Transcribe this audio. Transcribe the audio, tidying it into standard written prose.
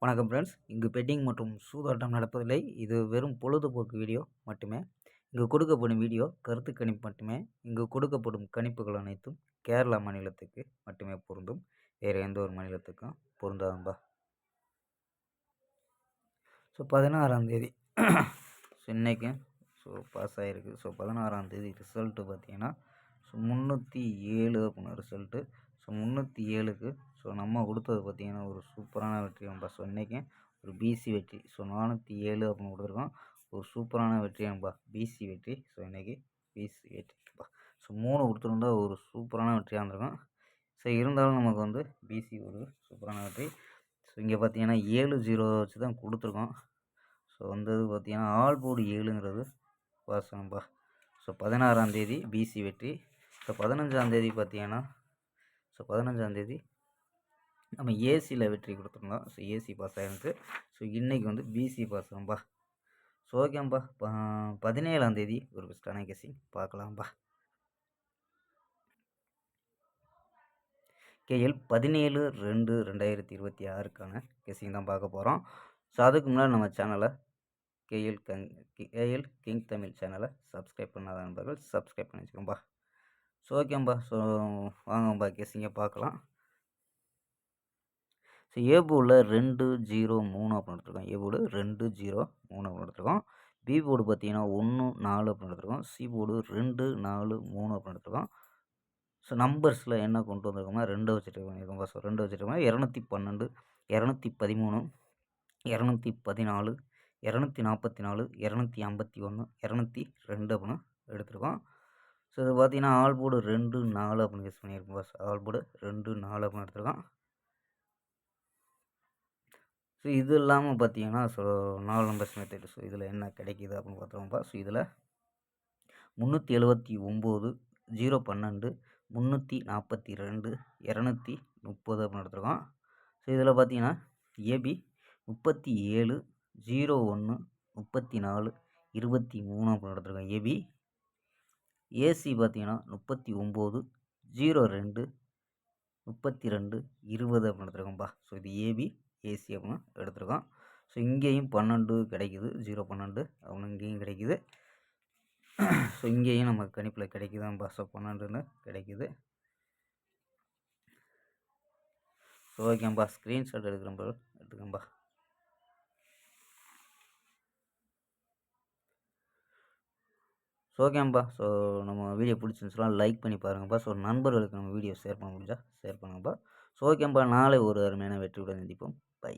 வணக்கம் ஃப்ரெண்ட்ஸ். இங்கு பெட்டிங் மற்றும் சூதாட்டம் நடப்பதில்லை. இது வெறும் பொழுதுபோக்கு வீடியோ மட்டுமே. இங்கு கொடுக்கப்படும் வீடியோ கருத்து கணிப்பு மட்டுமே. இங்கு கொடுக்கப்படும் கணிப்புகள் அனைத்தும் கேரளா மாநிலத்துக்கு மட்டுமே பொருந்தும். வேறு எந்த ஒரு மாநிலத்துக்கும் பொருந்தாதும்பா. ஸோ 16ஆம் தேதி இன்னைக்கு பாஸ் ஆகிருக்கு. 16ஆம் தேதி ரிசல்ட்டு பார்த்தீங்கன்னா 307 அப்படின்னு ரிசல்ட்டு. 307க்கு நம்ம கொடுத்தது பார்த்தீங்கன்னா ஒரு சூப்பரான வெற்றி நண்பா. இன்றைக்கி ஒரு பிசி வெற்றி. 407 அப்படின்னு கொடுத்துருக்கோம். ஒரு சூப்பரான வெற்றி நண்பா, பிசி வெற்றி. இன்றைக்கி பிசி வெற்றிப்பா. 3 கொடுத்துருந்தா ஒரு சூப்பரான வெற்றியாக இருந்திருக்கும். இருந்தாலும் நமக்கு பிசி ஒரு சூப்பரான வெற்றி. இங்கே பார்த்தீங்கன்னா 7-0 வச்சு தான் கொடுத்துருக்கோம். வந்தது பார்த்தீங்கன்னா ஆல் போர்டு 7ங்கிறது பாஸ் நண்பா. 16ஆம் தேதி பிசி வெற்றி. 15ஆம் தேதி பார்த்தீங்கன்னா 15ஆம் தேதி நம்ம ஏசியில் வெற்றி கொடுத்துருந்தோம். ஏசி பாஸ் ஆகிருக்கு. இன்றைக்கி பிசி பாஸ் நண்பா. ஓகேம்பா. 17ஆம் தேதி ஒரு பெஸ்ட்டான கெஸ்ஸிங் பார்க்கலாம்பா. கேஎல் 17/2/2026க்கான கெஸ்ஸிங் தான் பார்க்க போகிறோம். அதுக்கு முன்னாடி நம்ம சேனலை கேஎல் கிங் தமிழ் சேனலை சப்ஸ்கிரைப் பண்ணாத நண்பர்கள் சப்ஸ்கிரைப் பண்ணி வச்சுக்கோம்பா. ஓகேம்பா. வாங்கம்பா கெஸ்ஸிங்கை பார்க்கலாம். ஏ போர்டில் 2-0-3 அப்படின்னு எடுத்துருக்கோம். ஏ போர்டு 2-0-3 அப்படின்னு எடுத்துருக்கோம். பி போர்டு பார்த்தீங்கன்னா 1-4 அப்படின்னு எடுத்துருக்கோம். சி போர்டு 2-4-3 அப்படின்னு எடுத்துருக்கோம். நம்பர்ஸில் என்ன கொண்டு வந்திருக்கோம்னா 2 வச்சுட்டு பண்ணியிருக்கோம்பா. 2 வச்சுருக்கோம்னா 212, 213, 214, 244, 251, 202 அப்படின்னு எடுத்துருக்கோம். இது பார்த்தீங்கன்னா ஆல் போர்டு 2-4 அப்படின்னு கெஸ் பண்ணியிருக்கோம். ஆல் போர்டு 2-4 அப்படின்னு எடுத்துருக்கோம். இது இல்லாமல் பார்த்தீங்கன்னா 4 நம்பர்ஸ் மெத்தட். இதில் என்ன கிடைக்கிது அப்படின்னு பார்த்துருவோம்ப்பா. இதில் 379, 012, 342, 230 அப்படின்னு எடுத்துருக்கோம். இதில் பார்த்தீங்கன்னா ஏபி 37, 01, 34, 23 அப்படின்னு எடுத்துருக்கோம். ஏபி. ஏசி பார்த்தீங்கன்னா 39, 02, 32, 20 அப்படின்னு எடுத்துருக்கோம்ப்பா. இது ஏபி ஏசி அப்படின்னு எடுத்துருக்கோம். இங்கேயும் 12 கிடைக்குது. 012 அப்படின்னு இங்கேயும் கிடைக்குது. இங்கேயும் நமக்கு கணிப்பில் கிடைக்குதான்பா. 12ன்னு கிடைக்குது. ஓகேம்பா. ஸ்க்ரீன்ஷாட் எடுத்துக்கம்பா. ஓகேம்பா. நம்ம வீடியோ பிடிச்சிருந்துச்சுன்னா லைக் பண்ணி பாருங்கப்பா. நண்பர்களுக்கு நம்ம வீடியோ ஷேர் பண்ண முடிஞ்சால் ஷேர் பண்ணுங்கப்பா. ஓகேம்பா. நாளை ஒரு அருமையான வெற்றியுடன் சந்திப்போம். பை.